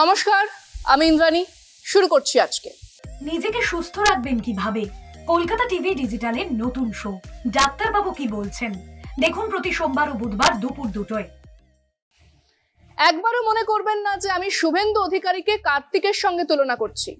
নমস্কার, আমি ইন্দ্রাণী। শুরু করছি আজকে। নিজেকে সুস্থ রাখবেন কিভাবে? কলকাতা টিভি ডিজিটালের নতুন শো ডাক্তারবাবু কি বলছেন, দেখুন প্রতি সোমবার ও বুধবার দুপুর 2টায়। একবারও মনে করবেন না যে আমি শুভেন্দু অধিকারীকে কার্তিকের সঙ্গে তুলনা করছি।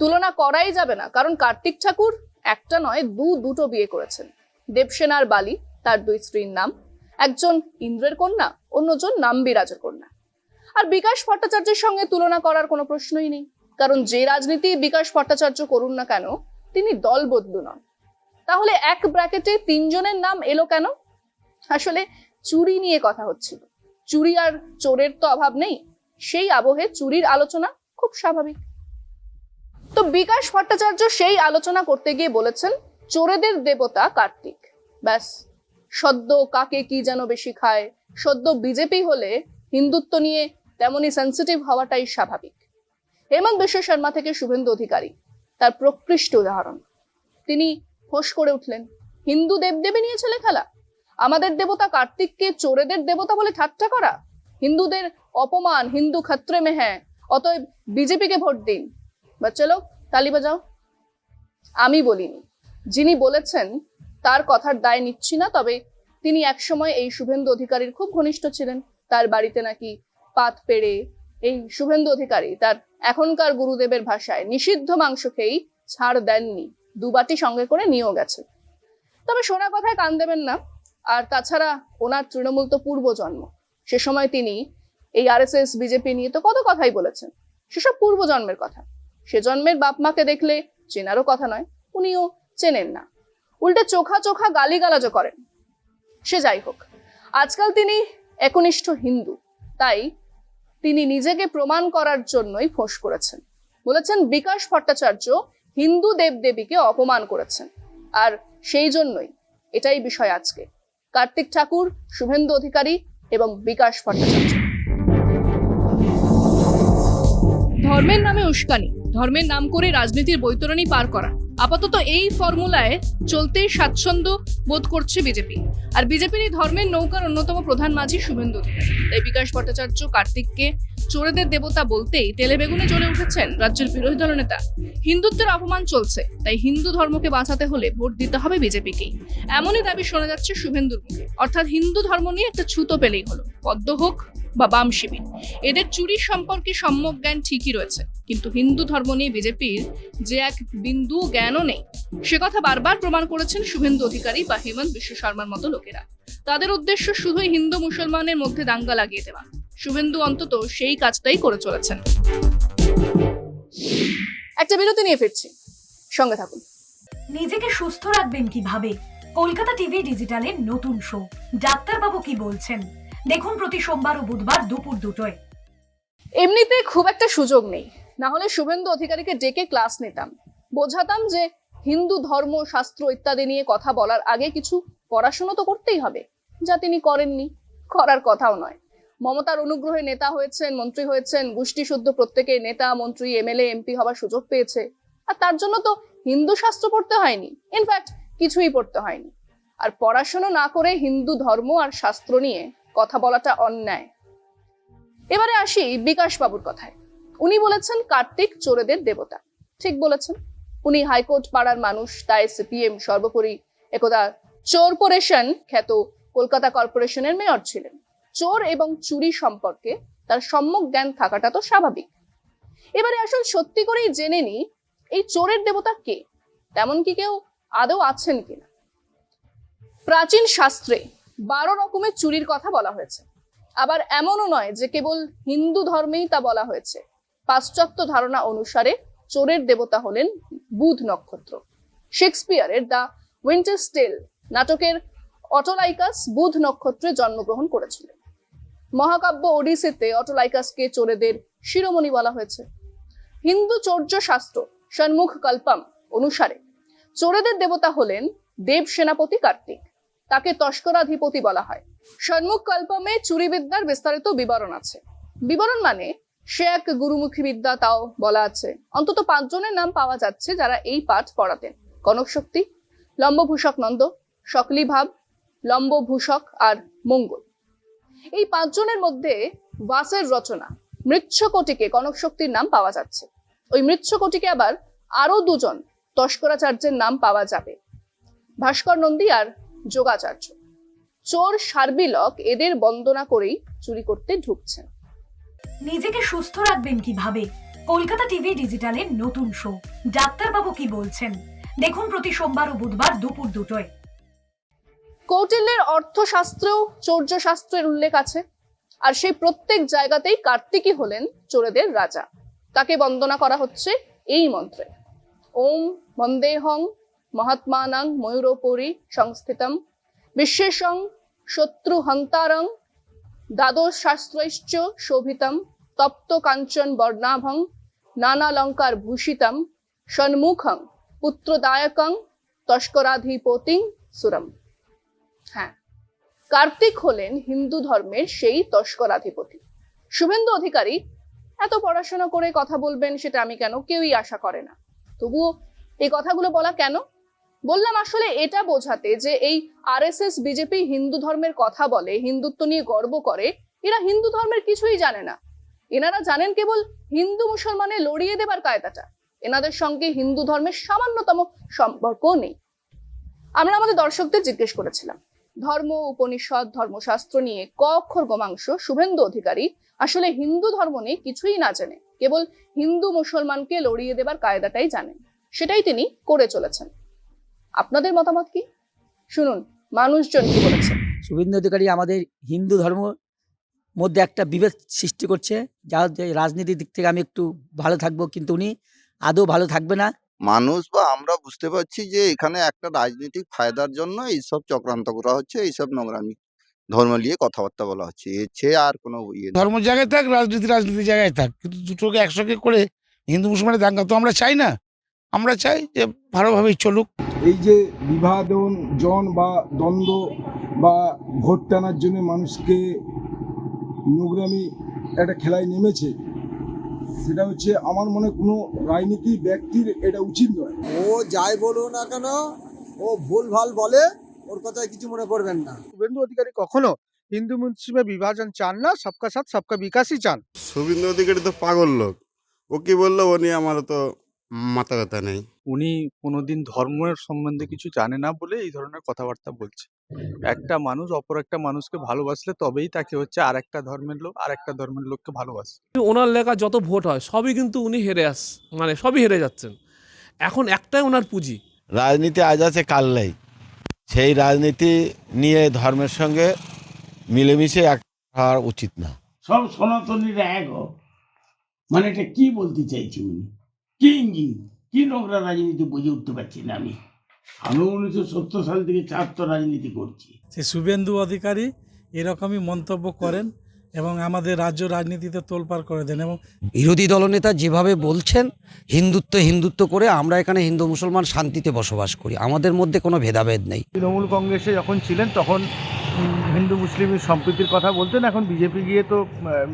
তুলনা করাই যাবে না, কারণ কার্তিক ঠাকুর একটা নয় দুটো বিয়ে করেছেন। দেবসেনার বালি তার দুই স্ত্রীর নাম, একজন ইন্দ্রের কন্যা, অন্যজন নামবিরাজের কন্যা। আর বিকাশ ভট্টাচার্যের সঙ্গে তুলনা করার কোনো প্রশ্নই নেই, কারণ যে রাজনীতি বিকাশ ভট্টাচার্য করুন না কেন, তিনি দল বদলু নন। তাহলে এক ব্র্যাকেটে তিনজনের নাম এলো কেন? আসলে চুরি নিয়ে কথা হচ্ছিল। চুরি আর চোরের তো অভাব নেই, সেই আবহে চুরির আলোচনা খুব স্বাভাবিক। তো বিকাশ ভট্টাচার্য সেই আলোচনা করতে গিয়ে বলেছেন চোরেদের দেবতা কার্তিক। ব্যাস, সদ্য কাকে কি যেন বেশি খায়, সদ্য বিজেপি হলে হিন্দুত্ব নিয়ে তেমনি সেন্সিটিভ হওয়াটাই স্বাভাবিক। হেমন্ত বিশ্ব শর্মা থেকে শুভেন্দু অধিকারী তার প্রকৃষ্ট উদাহরণ। তিনি ফোঁস করে উঠলেন, হিন্দু দেবদেবী নিয়ে ছেলে খেলা, আমাদের দেবতা কার্তিককে চোরেদের দেবতা বলে ঠাট্টা করা, হিন্দুদের অপমান, হিন্দু খত্রে মে হ্যাঁ, অতএব বিজেপিকে ভোট দিন। বা চলো তালি বাজাও। আমি বলিনি, যিনি বলেছেন তার কথার দায় নিচ্ছি না, তবে তিনি একসময় এই শুভেন্দু অধিকারীর খুব ঘনিষ্ঠ ছিলেন। তার বাড়িতে নাকি পাত পেড়ে এই শুভেন্দু অধিকারী তার এখনকার গুরুদেবের ভাষায় নিষিদ্ধ মাংস খেয়েই ছাড় দেননি, দুবাটি সঙ্গে করে নিয়েও গেছে। তবে শোনা কথায় কান দেবেন না। আর তাছাড়া ওনার তৃণমূল তো পূর্বজন্ম। সে সময় তিনি এই আরএসএস বিজেপি নিয়ে তো কত কথাই বলেছেন, সেসব পূর্বজন্মের কথা। সে জন্মের বাপ মাকে দেখলে চেনারও কথা নয়, উনিও চেনেন না, উল্টে চোখা চোখা গালিগালাজও করেন। সে যাই হোক, আজকাল তিনি একনিষ্ঠ হিন্দু, তাই তিনি নিজেকে প্রমাণ করার জন্যই ফোঁস করেছেন। বলেছেন বিকাশ ভট্টাচার্য হিন্দু দেবদেবীকে অপমান করেছেন, আর সেই জন্যই এটাই বিষয় আজকে। কার্তিক ঠাকুর, শুভেন্দু অধিকারী এবং বিকাশ ভট্টাচার্য। ধর্মের নামে উস্কানি, ধর্মের নাম করে রাজনীতির বৈতরণী পার করা, আপাতত এই ফর্মুলায় চলতেই স্বাচ্ছন্দ্য বোধ করছে বিজেপি। আর বিজেপির এই ধর্মের নৌকার অন্যতম প্রধান মাঝি শুভেন্দু অধিকারী। তাই বিকাশ ভট্টাচার্য কার্তিককে চোরেদের দেবতা বলতেই তেলে বেগুনে জ্বলে উঠেছেন রাজ্যের বিরোধী দলনেতা। হিন্দুত্বের অপমান চলছে, তাই হিন্দু ধর্মকে বাঁচাতে হলে ভোট দিতে হবে বিজেপিকেই, এমনই দাবি শোনা যাচ্ছে শুভেন্দুর মুখে। অর্থাৎ হিন্দু ধর্ম নিয়ে একটা ছুতো পেলেই হলো, পদ্ম হোক বা বাম শিবির, এদের চুরি সম্পর্কে সম্যক জ্ঞান ঠিকই রয়েছে, কিন্তু হিন্দু ধর্ম নিয়ে বিজেপির যে এক বিন্দু জ্ঞানও নেই, সে কথা বারবার প্রমাণ করেছেন শুভেন্দু অধিকারী বা হেমন্ত বিশ্ব শর্মার মতো লোকেরা। তাদের উদ্দেশ্য শুধুই হিন্দু মুসলমানের মধ্যে দাঙ্গা লাগিয়ে দেওয়া। শুভেন্দু অন্তত সেই কাজটাই করে চলেছেন। একটা বিরতি নিয়ে ফিরছি, সঙ্গে থাকুন। নিজেকে সুস্থ রাখবেন কিভাবে? কলকাতা টিভি ডিজিটালের নতুন শো ডাক্তারবাবু কি বলছেন, দেখুন প্রতি সোমবার ও বুধবার দুপুর 2টায়। এমনিতে খুব একটা সুযোগ নেই, না হলে শুভেন্দু অধিকারীকে ডেকে ক্লাস নিতাম, বোঝাতাম যে হিন্দু ধর্ম শাস্ত্র ইত্যাদি নিয়ে কথা বলার আগে কিছু পড়াশোনা তো করতেই হবে, যা তিনি করেননি, করার কথাও নয়। মমতার অনুগ্রহে নেতা হয়েছেন, মন্ত্রী হয়েছেন, গোষ্ঠী শুদ্ধ প্রত্যেকে নেতা, মন্ত্রী, এমএলএ, এমপি হবার সুযোগ পেয়েছে। আর তার জন্য তো হিন্দু শাস্ত্র পড়তে হয়নি, ইনফ্যাক্ট কিছুই পড়তে হয়নি। আর পড়াশোনা না করে হিন্দু ধর্ম আর শাস্ত্র নিয়ে কথা বলাটা অন্যায়। এবারে আসি বিকাশ বাবুর কথায়। উনি বলেছেন কার্তিক চোরেদের দেবতা। ঠিক বলেছেন, উনি হাইকোর্ট পাড়ার মানুষ, তাই সিপিএম সর্বোপরি একদা চোরপোরেশন খ্যাত কলকাতা কর্পোরেশনের মেয়র ছিলেন। চোর এবং চুরি সম্পর্কে তার সম্যক জ্ঞান থাকাটা তো স্বাভাবিক। এবারে আসল সত্যি করেই জেনে নি এই চোরের দেবতা কে, তেমন কি কেউ আদৌ আছেন কিনা। প্রাচীন শাস্ত্রে 12 রকমের চুরির কথা বলা হয়েছে। আবার এমনও নয় যে কেবল হিন্দু ধর্মেই তা বলা হয়েছে। পাশ্চাত্য ধারণা অনুসারে চোরের দেবতা হলেন বুধ নক্ষত্র। শেক্সপিয়ারের দ্য উইন্টারস টেল নাটকের অটোলাইকাস বুধ নক্ষত্রে জন্মগ্রহণ করেছিলেন। মহাকাব্য ওডিসিতে অটোলাইকাসকে চোরেদের শিরোমণি বলা হয়েছে। হিন্দু চৌর্য শাস্ত্র ষণ্মুখ কল্পম অনুসারে চোরেদের দেবতা হলেন দেব সেনাপতি কার্তিক, তাকে তস্করাধিপতি বলা হয়। ষণ্মুখ কল্পমে চুরি বিদ্যার বিস্তারিত বিবরণ আছে। বিবরণ মানে সে এক গুরুমুখী বিদ্যা, তাও বলা আছে। অন্তত 5 জনের নাম পাওয়া যাচ্ছে যারা এই পাঠ পড়াতেন: কনক শক্তি, লম্বভূষক নন্দ, সকলি ভাব, লম্বভূষক আর মঙ্গল। এই 5 জনের মধ্যে বাসের রচনা মৃচ্ছকটিকে কনক শক্তির নাম পাওয়া যাচ্ছে। ওই মৃচ্ছকটিকে আবার আরো দুজন তস্করাচার্যের নাম পাওয়া যাবে, ভাস্কর নন্দী আর যোগাচার্য। চোর সার্বিলক এদের বন্দনা করেই চুরি করতে ঢুকছেন। নিজেকে সুস্থ রাখবেন কিভাবে? কলকাতা টিভি ডিজিটালের নতুন শো ডাক্তারবাবু কি বলছেন, দেখুন প্রতি সোমবার ও বুধবার দুপুর 2টায়। কৌটিল্যের অর্থশাস্ত্রেও চৌর্যশাস্ত্রের উল্লেখ আছে, আর সেই প্রত্যেক জায়গাতেই কার্তিকই হলেন চোরেদের রাজা। তাকে বন্দনা করা হচ্ছে এই মন্ত্রে, ওম বন্দেহং মহাত্মানাং ময়ূরোপরি সংস্থিতম বিশ্বেশং শত্রুহন্তারং দ্বাদশ শাস্ত্রৈশ্চ শোভিতম তপ্ত কাঞ্চন বর্ণাভং নানালঙ্কার ভূষিতম সন্মুখং পুত্রদায়কং তস্করাধিপতিং সুরম। হ্যাঁ, কার্তিক হলেন হিন্দু ধর্মের সেই তস্করাধিপতি। শুভেন্দু অধিকারী এত পড়াশোনা করে কথা বলবেন সেটা আমি কেউই আশা করে না। তবুও এই কথাগুলো বলা কেন? বললাম আসলে এটা বোঝাতে যে এই আরএসএস বিজেপি হিন্দু ধর্মের কথা বলে, হিন্দুত্ব নিয়ে গর্ব করে, এরা হিন্দু ধর্মের কিছুই জানে না। এনারা জানেন কেবল হিন্দু মুসলমানে লড়িয়ে দেবার কায়দাটা। এনাদের সঙ্গে হিন্দু ধর্মের সামান্যতম সম্পর্ক নেই। আমরা আমাদের দর্শকদের জিজ্ঞেস করেছিলাম, ধর্ম, উপনিষদ, ধর্মশাস্ত্র নিয়ে ক অক্ষর গোমাংস শুভেন্দু অধিকারী আসলে হিন্দু ধর্ম নিয়ে কিছুই না জেনে কেবল হিন্দু মুসলমানকে লড়িয়ে দেবার কায়দাটাই জানেন। সেটাই তিনি করে চলেছেন। আপনাদের মতামত কি? শুনুন মানুষজন কি বলেছে। শুভেন্দু অধিকারী আমাদের হিন্দু ধর্ম মধ্যে একটা বিভেদ সৃষ্টি করছে, যা রাজনীতির দিক থেকে আমি একটু ভালো থাকবো, কিন্তু উনি আদৌ ভালো থাকবে না। মানুষ বা আমরা বুঝতে পারছি যে এখানে একটা রাজনৈতিক ফায়দার জন্য এইসব চক্রান্ত করা হচ্ছে, এইসব নোংরামি ধর্ম নিয়ে কথাবার্তা বলা হচ্ছে, এর চেয়ে আর কোনো ইয়ে নেই। ধর্ম জায়গায় থাক, রাজনীতি জায়গায় থাক, কিন্তু দুটোকে একসঙ্গে করে হিন্দু মুসলমানের দাঙ্গা তো আমরা চাই না। আমরা চাই যে ভালোভাবেই চলুক। এই যে বিভাজন বা দ্বন্দ্ব বা ভোট টানার জন্য মানুষকে নোংরামি একটা খেলায় নেমেছে, সেটা হচ্ছে আমার মনে কোনো রাজনীতি ব্যক্তির এটা উচিত নয়। ও যাই বলো না কেন, ও ভুল ভাল বলে, ওর কথায় কিছু মনে করবেন না। শুভেন্দু অধিকারী কখনো হিন্দু মুসলিমের বিভাজন চান না, সবকা সাথ সবকা বিকাশই চান। শুভেন্দু অধিকারী তো পাগল লোক, ও কি বললো ও নিয়ে আমার তো মাথা ব্যথা নেই। উনি কোনোদিন ধর্মের সম্বন্ধে কিছু জানে না বলে এই ধরনের কথাবার্তা বলছে। একটা মানুষ অপর একটা মানুষকে ভালোবাসলে তবেই তাকে হচ্ছে আর একটা ধর্মের লোক আর একটা ধর্মের লোককে ভালোবাসে। ওনার লেখা যত ভোট হয় সবই কিন্তু উনি সবই হেরে যাচ্ছেন। এখন একটাই ওনার পুঁজি, রাজনীতি আজ আছে কাল নেই। সেই রাজনীতি নিয়ে ধর্মের সঙ্গে মিলেমিশে এক হওয়া উচিত না। সব সনাতনীরা এক হোক, মানে এটা কি বলতে চাইছি উনি? কি ইঙ্গিত, কি নোংরা রাজনীতি বুঝে উঠতে পারছি না আমি। 1970 সাল থেকে 74 রাজনীতি করছি। শুভেন্দু অধিকারী এরকমই মন্তব্য করেন এবং আমাদের রাজ্য রাজনীতিতে তোলপাড় করে দেন। এবং বিরোধী দলনেতা যেভাবে বলছেন হিন্দুত্ব করে আমরা এখানে হিন্দু মুসলমান শান্তিতে বসবাস করি, আমাদের মধ্যে কোনো ভেদাভেদ নেই। তৃণমূল কংগ্রেসে যখন ছিলেন তখন হিন্দু মুসলিমের সম্প্রীতির কথা বলতেন, এখন বিজেপি গিয়ে তো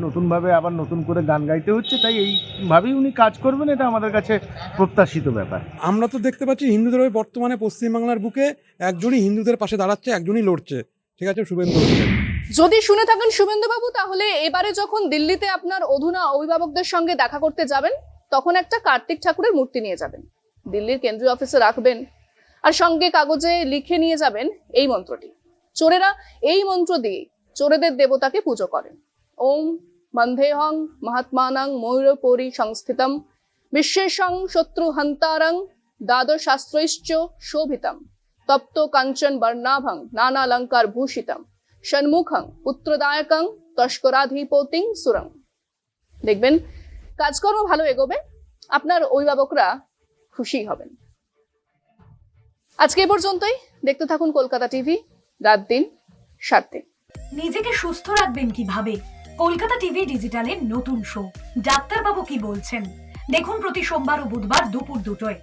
নতুনভাবে আবার নতুন করে গান গাইতে হচ্ছে, তাই এইভাবেই উনি কাজ করবেন, এটা আমাদের কাছে প্রত্যাশিত ব্যাপার। আমরা তো দেখতে পাচ্ছি হিন্দুদের বর্তমানে পশ্চিমবাংলার বুকে একজনই হিন্দুদের পাশে দাঁড়াচ্ছে, একজনই লড়ছে। ঠিক আছে শুভেন্দু অধিকারী, যদি শুনে থাকেন শুভেন্দু বাবু, তাহলে এবারে যখন দিল্লিতে আপনার অধুনা অভিভাবকদের সঙ্গে দেখা করতে যাবেন, তখন একটা কার্তিক ঠাকুরের মূর্তি নিয়ে যাবেন, দিল্লির কেন্দ্রীয় অফিসে রাখবেন, আর সঙ্গে কাগজে লিখে নিয়ে যাবেন এই মন্ত্রটি। চোরেরা এই মন্ত্র দিয়ে চোরেদের দেবতাকে পুজো করেন। ওম বন্দেহং মহাত্মানাং ময়ূরোপরি সংস্থিতম বিশ্বেশং শত্রুহন্তারং দ্বাদশ শাস্ত্রৈশ্চ শোভিতম তপ্ত কাঞ্চন বর্ণাভং নানালঙ্কার ভূষিতম সন্মুখং পুত্রদায়কং তস্করাধিপতিং সুরং। দেখবেন কাজকর্ম ভালো এগোবে, আপনার অভিভাবকরা খুশি হবেন। আজকে পর্যন্তই। দেখতে থাকুন কলকাতা টিভি, রাত দিন 7। নিজেকে সুস্থ রাখবেন কিভাবে? কলকাতা টিভি ডিজিটালের নতুন শো ডাক্তারবাবু কি বলছেন, দেখুন প্রতি সোমবার ও বুধবার দুপুর 2টায়।